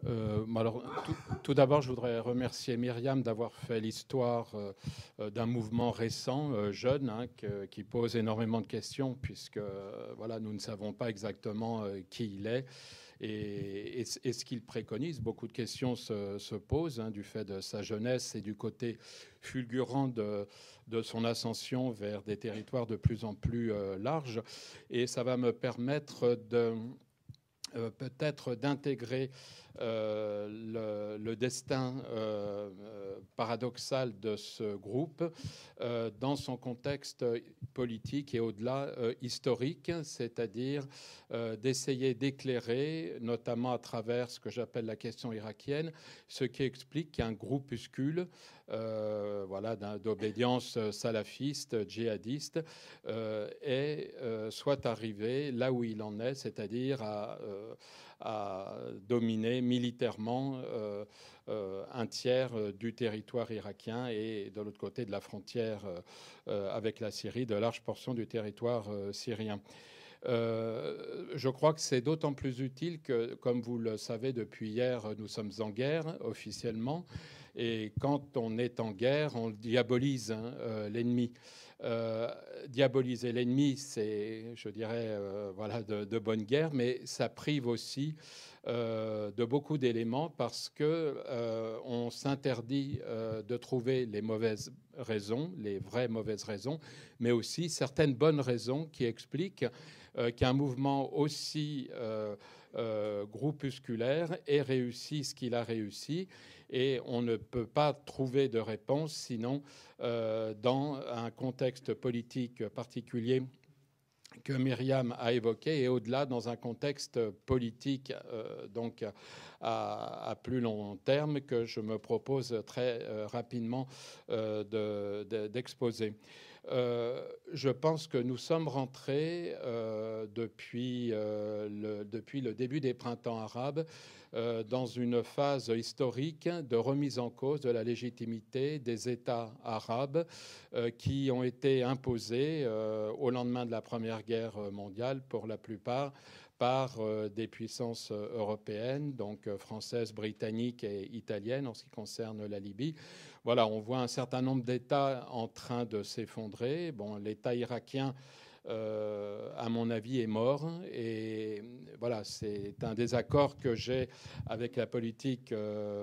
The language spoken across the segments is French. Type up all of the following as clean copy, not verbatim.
Alors, tout d'abord, je voudrais remercier Myriam d'avoir fait l'histoire d'un mouvement récent, jeune, hein, qui pose énormément de questions, puisque voilà, nous ne savons pas exactement qui il est et ce qu'il préconise. Beaucoup de questions se posent, hein, du fait de sa jeunesse et du côté fulgurant de son ascension vers des territoires de plus en plus larges. Et ça va me permettre de peut-être d'intégrer le destin paradoxal de ce groupe dans son contexte politique et au-delà historique, c'est-à-dire d'essayer d'éclairer, notamment à travers ce que j'appelle la question irakienne, ce qui explique qu'un groupuscule voilà, d'obédience salafiste, djihadiste, soit arrivé là où il en est, c'est-à-dire à dominer militairement un tiers du territoire irakien et de l'autre côté de la frontière avec la Syrie, de larges portions du territoire syrien. Je crois que c'est d'autant plus utile que, comme vous le savez, depuis hier, nous sommes en guerre officiellement. Et quand on est en guerre, on diabolise l'ennemi. Euh, Diaboliser l'ennemi, c'est, je dirais, voilà, de bonne guerre, mais ça prive aussi de beaucoup d'éléments parce que on s'interdit de trouver les mauvaises raisons, les vraies mauvaises raisons, mais aussi certaines bonnes raisons qui expliquent qu'un mouvement aussi groupusculaire ait réussi ce qu'il a réussi. Et on ne peut pas trouver de réponse sinon dans un contexte politique particulier que Myriam a évoqué et au-delà dans un contexte politique donc plus long terme que je me propose très rapidement d'exposer. Je pense que nous sommes rentrés depuis le début des printemps arabes dans une phase historique de remise en cause de la légitimité des États arabes qui ont été imposés au lendemain de la Première Guerre mondiale pour la plupart par des puissances européennes, donc françaises, britanniques et italiennes en ce qui concerne la Libye. Voilà, on voit un certain nombre d'États en train de s'effondrer. Bon, l'État irakien, à mon avis, est mort. Et voilà, c'est un désaccord que j'ai avec la politique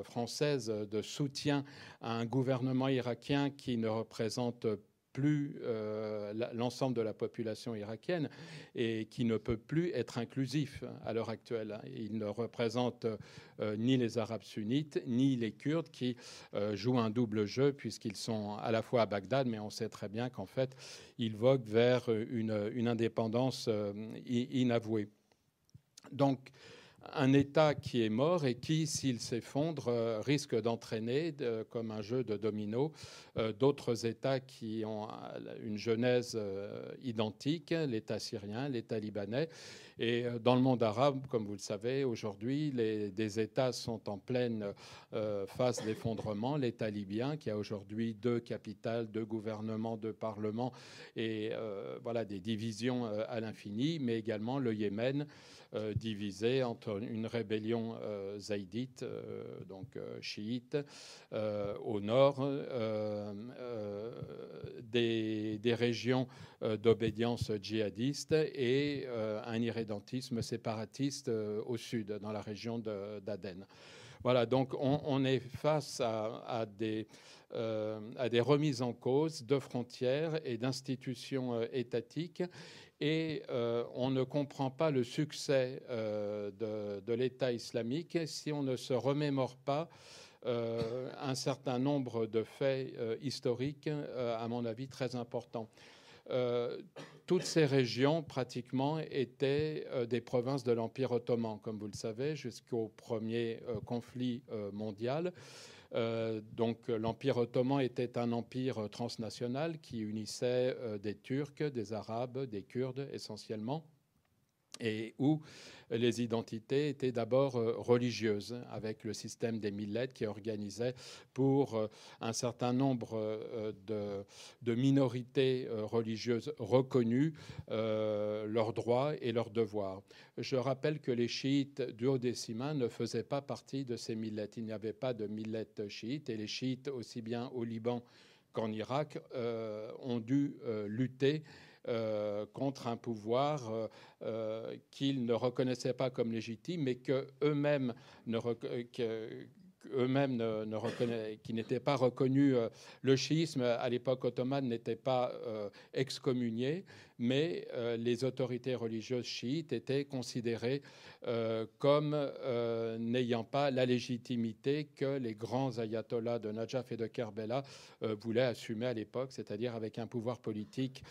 française de soutien à un gouvernement irakien qui ne représente plus l'ensemble de la population irakienne et qui ne peut plus être inclusif à l'heure actuelle. Il ne représente ni les Arabes sunnites, ni les Kurdes qui jouent un double jeu puisqu'ils sont à la fois à Bagdad, mais on sait très bien qu'en fait, ils voguent vers une indépendance inavouée. Donc, un État qui est mort et qui, s'il s'effondre, risque d'entraîner, comme un jeu de domino, d'autres États qui ont une genèse identique, l'État syrien, l'État libanais. Et dans le monde arabe, comme vous le savez, aujourd'hui, des États sont en pleine phase d'effondrement. L'État libyen, qui a aujourd'hui 2 capitales, 2 gouvernements, 2 parlements, et voilà, des divisions à l'infini, mais également le Yémen, divisé entre une rébellion zaïdite, donc chiite, au nord, des régions d'obédience djihadiste et un irrédentisme séparatiste au sud, dans la région d'Aden. Voilà, donc on est face à des remises en cause de frontières et d'institutions étatiques et on ne comprend pas le succès de l'État islamique si on ne se remémore pas un certain nombre de faits historiques, à mon avis, très importants. Toutes ces régions, pratiquement, étaient des provinces de l'Empire ottoman, comme vous le savez, jusqu'au premier conflit mondial. Donc l'Empire ottoman était un empire transnational qui unissait des Turcs, des Arabes, des Kurdes essentiellement, et où les identités étaient d'abord religieuses, avec le système des millettes qui organisait pour un certain nombre de minorités religieuses reconnues leurs droits et leurs devoirs. Je rappelle que les chiites duodécimains ne faisaient pas partie de ces millettes. Il n'y avait pas de millettes chiites, et les chiites, aussi bien au Liban qu'en Irak, ont dû lutter contre un pouvoir qu'ils ne reconnaissaient pas comme légitime, mais qu'eux-mêmes qui n'étaient pas reconnus. Le chiisme à l'époque ottomane n'était pas excommunié, mais les autorités religieuses chiites étaient considérées comme n'ayant pas la légitimité que les grands ayatollahs de Najaf et de Kerbela voulaient assumer à l'époque, c'est-à-dire avec un pouvoir politique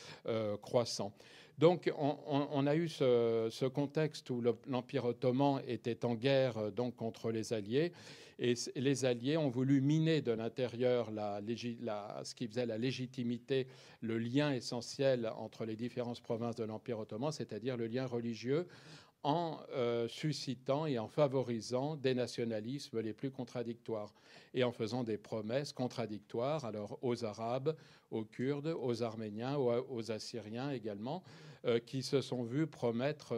croissant. Donc on a eu ce contexte où l'Empire ottoman était en guerre donc contre les Alliés, et les Alliés ont voulu miner de l'intérieur ce qui faisait la légitimité, le lien essentiel entre les différentes provinces de l'Empire ottoman, c'est-à-dire le lien religieux, en suscitant et en favorisant des nationalismes les plus contradictoires et en faisant des promesses contradictoires alors aux Arabes, aux Kurdes, aux Arméniens, aux Assyriens également, qui se sont vus promettre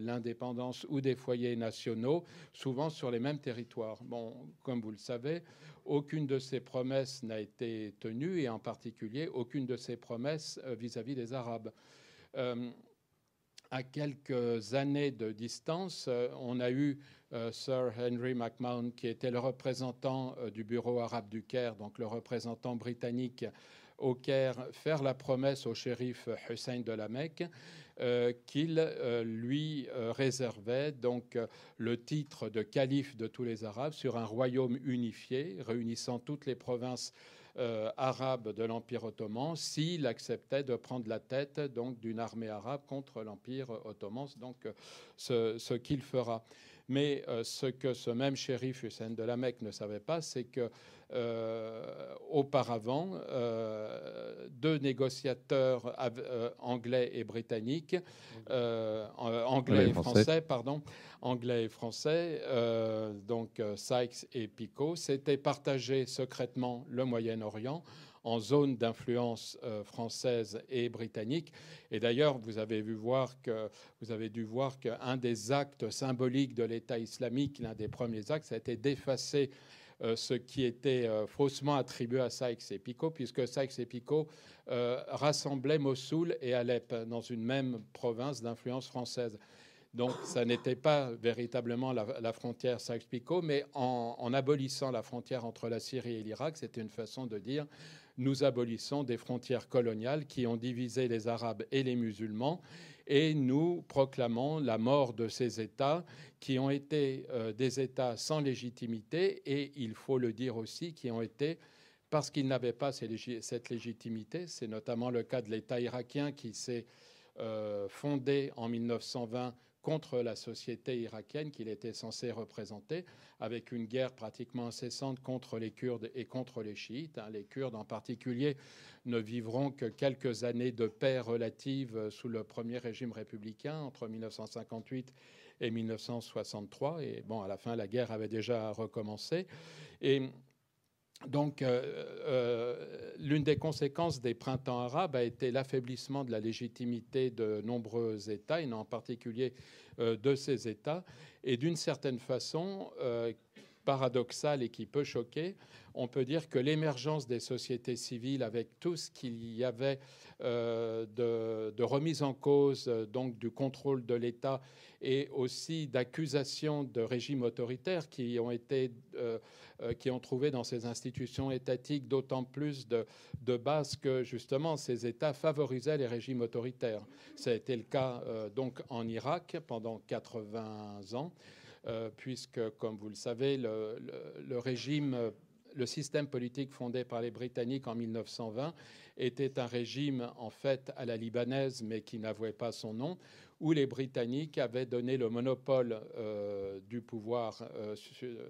l'indépendance ou des foyers nationaux, souvent sur les mêmes territoires. Bon, comme vous le savez, aucune de ces promesses n'a été tenue, et en particulier aucune de ces promesses vis-à-vis des Arabes. À quelques années de distance, on a eu Sir Henry McMahon, qui était le représentant du Bureau arabe du Caire, donc le représentant britannique au Caire, faire la promesse au shérif Hussein de la Mecque qu'il lui réservait donc le titre de calife de tous les Arabes sur un royaume unifié réunissant toutes les provinces arabe de l'Empire ottoman, s'il acceptait de prendre la tête donc d'une armée arabe contre l'Empire ottoman, donc ce qu'il fera. Mais ce que ce même shérif Hussein de la Mecque ne savait pas, c'est que auparavant, deux négociateurs anglais et britanniques, anglais et français, pardon, anglais et français, donc Sykes et Picot, s'étaient partagés secrètement le Moyen-Orient en zone d'influence française et britannique. Et d'ailleurs, vous avez dû voir qu'un des actes symboliques de l'État islamique, l'un des premiers actes, ça a été d'effacer ce qui était faussement attribué à Sykes et Picot, puisque Sykes et Picot rassemblaient Mossoul et Alep dans une même province d'influence française. Donc, ça n'était pas véritablement la frontière Sykes-Picot, mais en abolissant la frontière entre la Syrie et l'Irak, c'était une façon de dire nous abolissons des frontières coloniales qui ont divisé les Arabes et les musulmans, et nous proclamons la mort de ces États qui ont été des États sans légitimité, et il faut le dire aussi, qui ont été, parce qu'ils n'avaient pas cette légitimité, c'est notamment le cas de l'État irakien qui s'est fondé en 1920 contre la société irakienne qu'il était censé représenter, avec une guerre pratiquement incessante contre les Kurdes et contre les chiites. Les Kurdes en particulier ne vivront que quelques années de paix relative sous le premier régime républicain entre 1958 et 1963. Et bon, à la fin, la guerre avait déjà recommencé. Et donc, l'une des conséquences des printemps arabes a été l'affaiblissement de la légitimité de nombreux États, et en particulier de ces États. Et d'une certaine façon, paradoxale et qui peut choquer, on peut dire que l'émergence des sociétés civiles, avec tout ce qu'il y avait de remise en cause donc du contrôle de l'État, et aussi d'accusations de régimes autoritaires qui ont trouvé dans ces institutions étatiques d'autant plus de base que justement ces États favorisaient les régimes autoritaires. Ça a été le cas donc en Irak pendant 80 ans. Puisque, comme vous le savez, le système politique fondé par les Britanniques en 1920 était un régime en fait à la libanaise, mais qui n'avouait pas son nom, où les Britanniques avaient donné le monopole du pouvoir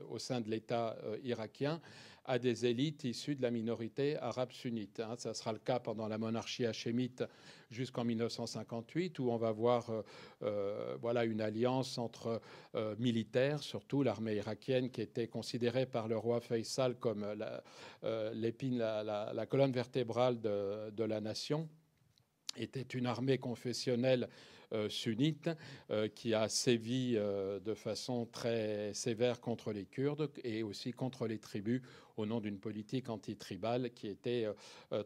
au sein de l'État irakien à des élites issues de la minorité arabe sunnite. Hein. Ça sera le cas pendant la monarchie hachémite jusqu'en 1958, où on va voir voilà, une alliance entre militaires, surtout l'armée irakienne, qui était considérée par le roi Faisal comme la colonne vertébrale de la nation, était une armée confessionnelle sunnite qui a sévi de façon très sévère contre les Kurdes et aussi contre les tribus au nom d'une politique antitribale qui était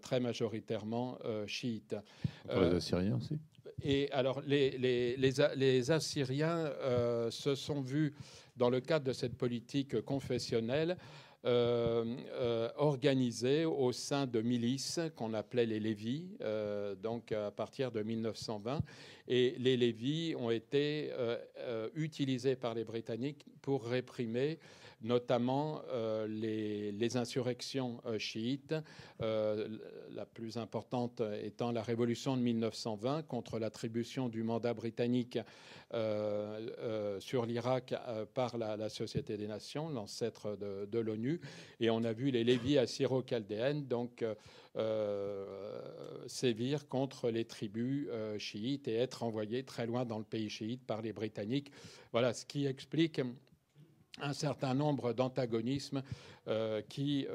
très majoritairement chiite. Pour les Assyriens aussi. Et alors, les Assyriens se sont vus, dans le cadre de cette politique confessionnelle, organisés au sein de milices qu'on appelait les Lévis, donc à partir de 1920. Et les Lévis ont été utilisés par les Britanniques pour réprimer notamment les insurrections chiites, la plus importante étant la révolution de 1920 contre l'attribution du mandat britannique sur l'Irak par la Société des Nations, l'ancêtre de l'ONU. Et on a vu les Lévis assyro-chaldéennes donc sévir contre les tribus chiites et être envoyés très loin dans le pays chiite par les Britanniques. Voilà ce qui explique un certain nombre d'antagonismes qui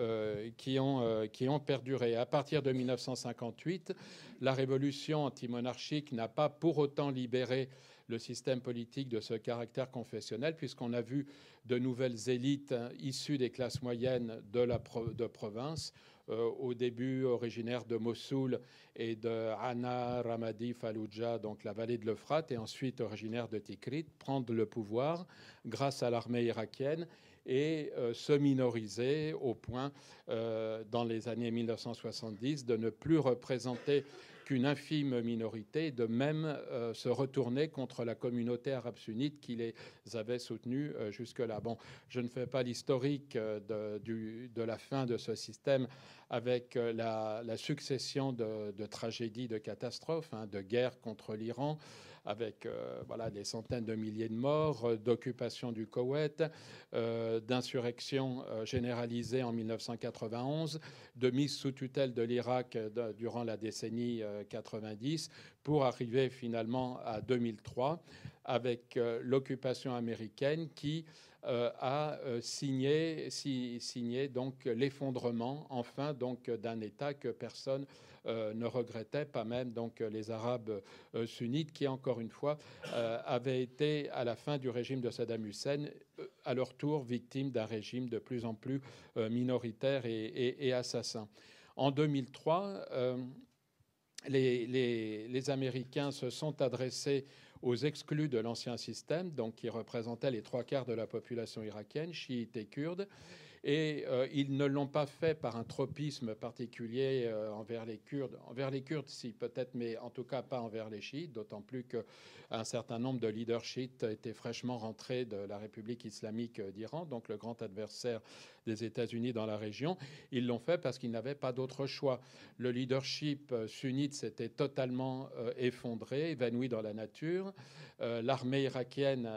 ont perduré. À partir de 1958, la révolution antimonarchique n'a pas pour autant libéré le système politique de ce caractère confessionnel, puisqu'on a vu de nouvelles élites issues des classes moyennes de province, au début originaires de Mossoul et de Hana, Ramadi, Fallujah, donc la vallée de l'Euphrate, et ensuite originaires de Tikrit, prendre le pouvoir grâce à l'armée irakienne et se minoriser au point, dans les années 1970, de ne plus représenter qu'une infime minorité, de même se retourner contre la communauté arabe sunnite qui les avait soutenus jusque-là. Bon, je ne fais pas l'historique de la fin de ce système avec la succession de tragédies, de catastrophes, hein, de guerres contre l'Iran, avec voilà, des centaines de milliers de morts, d'occupation du Koweït, d'insurrection généralisée en 1991, de mise sous tutelle de l'Irak durant la décennie 90, pour arriver finalement à 2003 avec l'occupation américaine qui a signé donc l'effondrement enfin donc d'un État que personne ne regrettait, pas même donc les Arabes sunnites qui, encore une fois, avaient été, à la fin du régime de Saddam Hussein, à leur tour victimes d'un régime de plus en plus minoritaire et assassin. En 2003, les Américains se sont adressés aux exclus de l'ancien système, donc qui représentaient les 3/4 de la population irakienne, chiites et kurdes. Et ils ne l'ont pas fait par un tropisme particulier envers les Kurdes. Envers les Kurdes, si peut-être, mais en tout cas pas envers les chiites, d'autant plus qu'un certain nombre de leaders chiites étaient fraîchement rentrés de la République islamique d'Iran, donc le grand adversaire des États-Unis dans la région. Ils l'ont fait parce qu'ils n'avaient pas d'autre choix. Le leadership sunnite s'était totalement effondré, évanoui dans la nature. L'armée irakienne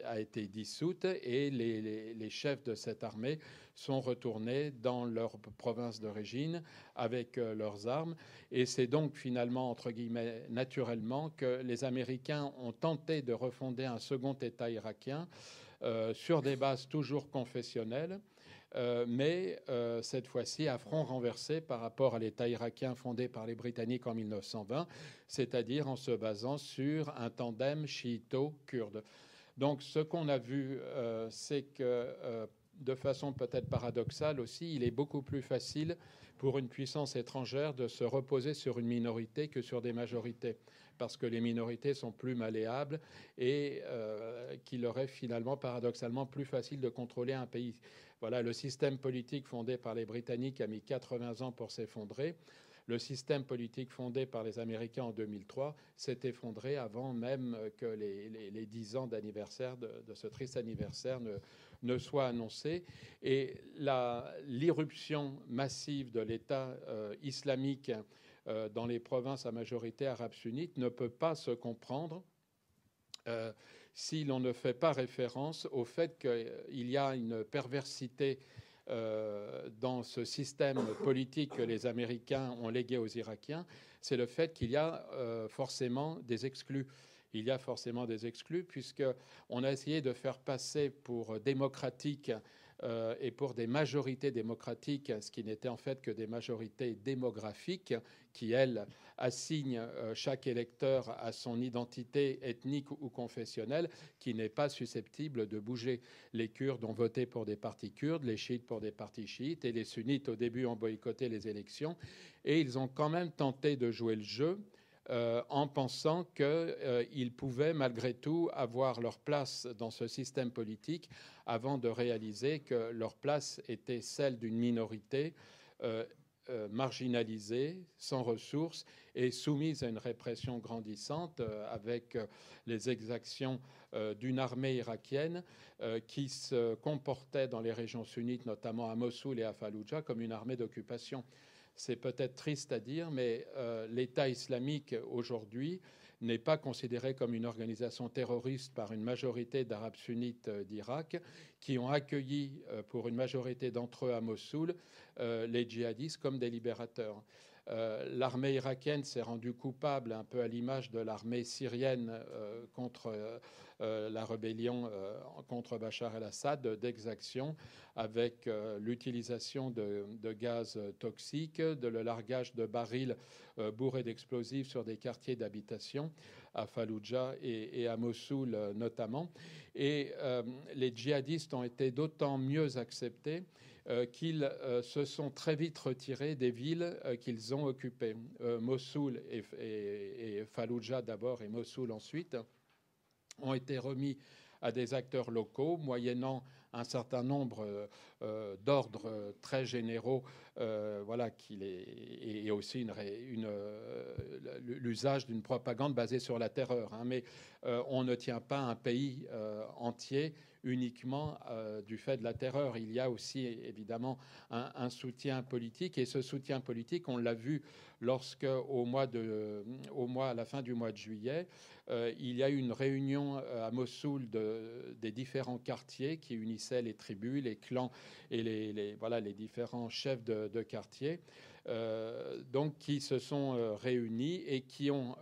a été dissoute et les chefs de cette armée sont retournés dans leur province d'origine avec leurs armes. Et c'est donc finalement, entre guillemets, naturellement, que les Américains ont tenté de refonder un second État irakien sur des bases toujours confessionnelles. Mais cette fois-ci à front renversé par rapport à l'État irakien fondé par les Britanniques en 1920, c'est-à-dire en se basant sur un tandem chiito-kurde. Donc ce qu'on a vu, c'est que de façon peut-être paradoxale aussi, il est beaucoup plus facile pour une puissance étrangère de se reposer sur une minorité que sur des majorités, parce que les minorités sont plus malléables et qu'il leur est finalement paradoxalement plus facile de contrôler un pays. Voilà, le système politique fondé par les Britanniques a mis 80 ans pour s'effondrer. Le système politique fondé par les Américains en 2003 s'est effondré avant même que les 10 ans d'anniversaire de ce triste anniversaire ne soient annoncés. Et l'irruption massive de l'État islamique dans les provinces à majorité arabe sunnite ne peut pas se comprendre si l'on ne fait pas référence au fait qu'il y a une perversité dans ce système politique que les Américains ont légué aux Irakiens, c'est le fait qu'il y a forcément des exclus. Il y a forcément des exclus, puisqu'on a essayé de faire passer pour démocratique et pour des majorités démocratiques, ce qui n'était en fait que des majorités démographiques qui, elles, assignent chaque électeur à son identité ethnique ou confessionnelle, qui n'est pas susceptible de bouger. Les Kurdes ont voté pour des partis kurdes, les chiites pour des partis chiites, et les sunnites, au début, ont boycotté les élections. Et ils ont quand même tenté de jouer le jeu en pensant qu'ils pouvaient malgré tout avoir leur place dans ce système politique avant de réaliser que leur place était celle d'une minorité marginalisée, sans ressources et soumise à une répression grandissante avec les exactions d'une armée irakienne qui se comportait dans les régions sunnites, notamment à Mossoul et à Falloujah, comme une armée d'occupation. C'est peut-être triste à dire, mais l'État islamique aujourd'hui n'est pas considéré comme une organisation terroriste par une majorité d'Arabes sunnites d'Irak qui ont accueilli pour une majorité d'entre eux à Mossoul les djihadistes comme des libérateurs. L'armée irakienne s'est rendue coupable, un peu à l'image de l'armée syrienne contre la rébellion contre Bachar el-Assad, d'exactions avec l'utilisation de gaz toxiques, de le largage de barils bourrés d'explosifs sur des quartiers d'habitation à Falloujah et à Mossoul notamment. Et les djihadistes ont été d'autant mieux acceptés qu'ils se sont très vite retirés des villes qu'ils ont occupées. Mossoul et Falloujah d'abord et Mossoul ensuite ont été remis à des acteurs locaux, moyennant un certain nombre d'ordres très généraux, voilà, et aussi l'usage d'une propagande basée sur la terreur. Hein, mais on ne tient pas un pays entier uniquement du fait de la terreur. Il y a aussi évidemment un soutien politique, et ce soutien politique, on l'a vu lorsque, à la fin du mois de juillet, il y a eu une réunion à Mossoul des différents quartiers qui unissaient les tribus, les clans et les différents chefs de quartier, donc qui se sont réunis et qui ont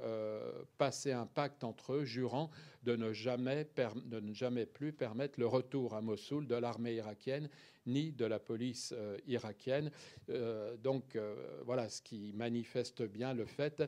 passé un pacte entre eux, jurant de ne jamais plus permettre le retour à Mossoul de l'armée irakienne ni de la police irakienne. Voilà, ce qui manifeste bien le fait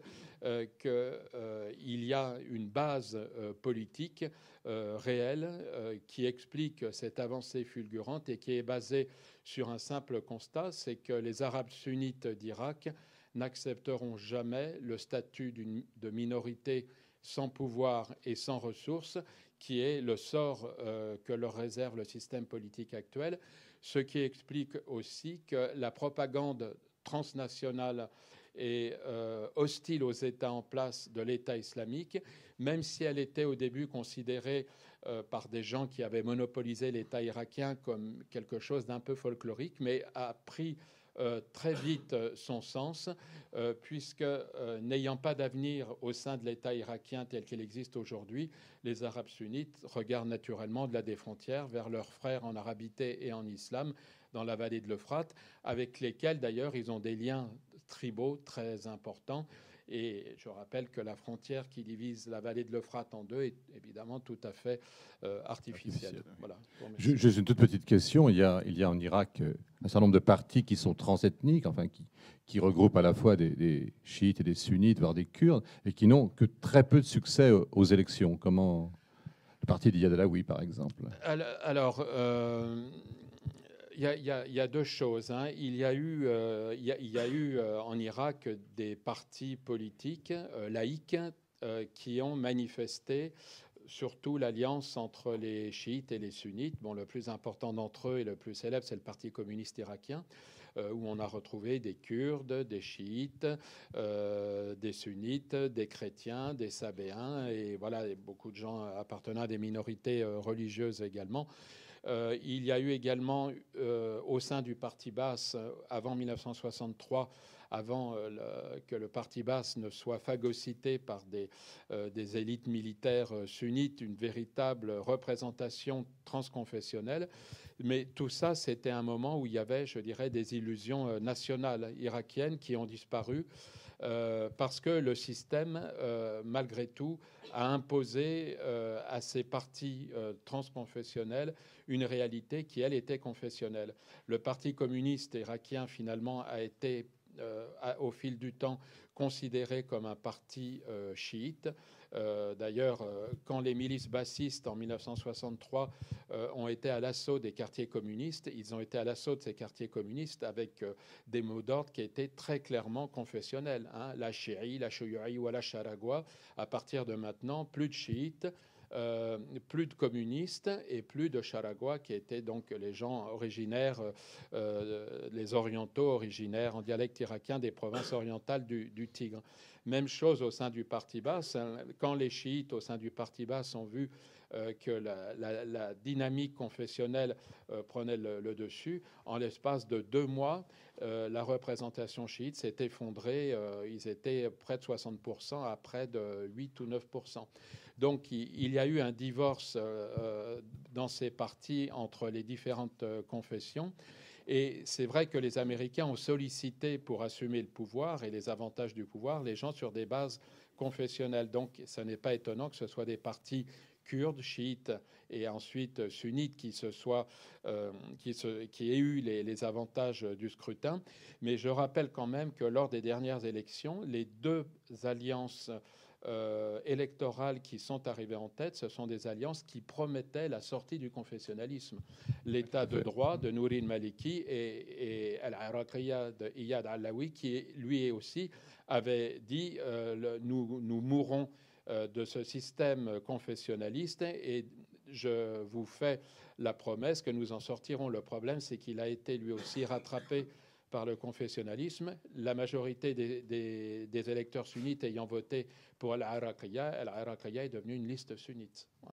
qu'il y a une base politique réelle qui explique cette avancée fulgurante et qui est basée sur un simple constat, c'est que les Arabes sunnites d'Irak n'accepteront jamais le statut de minorité sans pouvoir et sans ressources, qui est le sort que leur réserve le système politique actuel, ce qui explique aussi que la propagande transnationale est hostile aux États en place de l'État islamique, même si elle était au début considérée par des gens qui avaient monopolisé l'État irakien comme quelque chose d'un peu folklorique, mais a pris très vite son sens, puisque n'ayant pas d'avenir au sein de l'État irakien tel qu'il existe aujourd'hui, les Arabes sunnites regardent naturellement au-delà des frontières vers leurs frères en arabité et en islam dans la vallée de l'Euphrate, avec lesquels d'ailleurs ils ont des liens tribaux très importants. Et je rappelle que la frontière qui divise la vallée de l'Euphrate en deux est évidemment tout à fait artificielle. Voilà. Juste une toute petite question. Il y a en Irak un certain nombre de partis qui sont transethniques, enfin qui regroupent à la fois des chiites et des sunnites, voire des kurdes, et qui n'ont que très peu de succès aux élections. Comment le parti d'Iyad Allawi, par exemple? Alors, il y a deux choses. Hein. Il y a eu en Irak des partis politiques laïques qui ont manifesté surtout l'alliance entre les chiites et les sunnites. Bon, le plus important d'entre eux et le plus célèbre, c'est le Parti communiste irakien, où on a retrouvé des Kurdes, des chiites, des sunnites, des chrétiens, des sabéens, et voilà, beaucoup de gens appartenant à des minorités religieuses également. Il y a eu également au sein du Parti Baas, avant 1963, avant que le Parti Baas ne soit phagocyté par des élites militaires sunnites, une véritable représentation transconfessionnelle. Mais tout ça, c'était un moment où il y avait, je dirais, des illusions nationales irakiennes qui ont disparu. Parce que le système, malgré tout, a imposé à ces partis transconfessionnels une réalité qui, elle, était confessionnelle. Le Parti communiste irakien, finalement, a été, au fil du temps, considéré comme un parti chiite. D'ailleurs, quand les milices bassistes en 1963 ont été à l'assaut des quartiers communistes, ils ont été à l'assaut de ces quartiers communistes avec des mots d'ordre qui étaient très clairement confessionnels. Hein. La chi'i, la shuyu'i ou la charagua. À partir de maintenant, plus de chiites, plus de communistes et plus de charagua, qui étaient donc les gens originaires, les orientaux originaires en dialecte irakien des provinces orientales du Tigre. Même chose au sein du Parti Baas. Quand les chiites au sein du Parti Baas ont vu que la dynamique confessionnelle prenait le dessus, en l'espace de 2 mois, la représentation chiite s'est effondrée. Ils étaient près de 60% à près de 8 ou 9%. Donc il y a eu un divorce dans ces partis entre les différentes confessions. Et c'est vrai que les Américains ont sollicité pour assumer le pouvoir et les avantages du pouvoir les gens sur des bases confessionnelles. Donc ce n'est pas étonnant que ce soit des partis kurdes, chiites et ensuite sunnites qui aient eu les avantages du scrutin. Mais je rappelle quand même que lors des dernières élections, les deux alliances électorales qui sont arrivées en tête, ce sont des alliances qui promettaient la sortie du confessionnalisme. L'État de droit de Nourin Maliki et Al-Iraqiyya de Iyad Allawi, qui lui aussi avait dit nous mourrons de ce système confessionnaliste et je vous fais la promesse que nous en sortirons. Le problème, c'est qu'il a été lui aussi rattrapé par le confessionnalisme. La majorité des électeurs sunnites ayant voté pour Al-Iraqiyya est devenue une liste sunnite.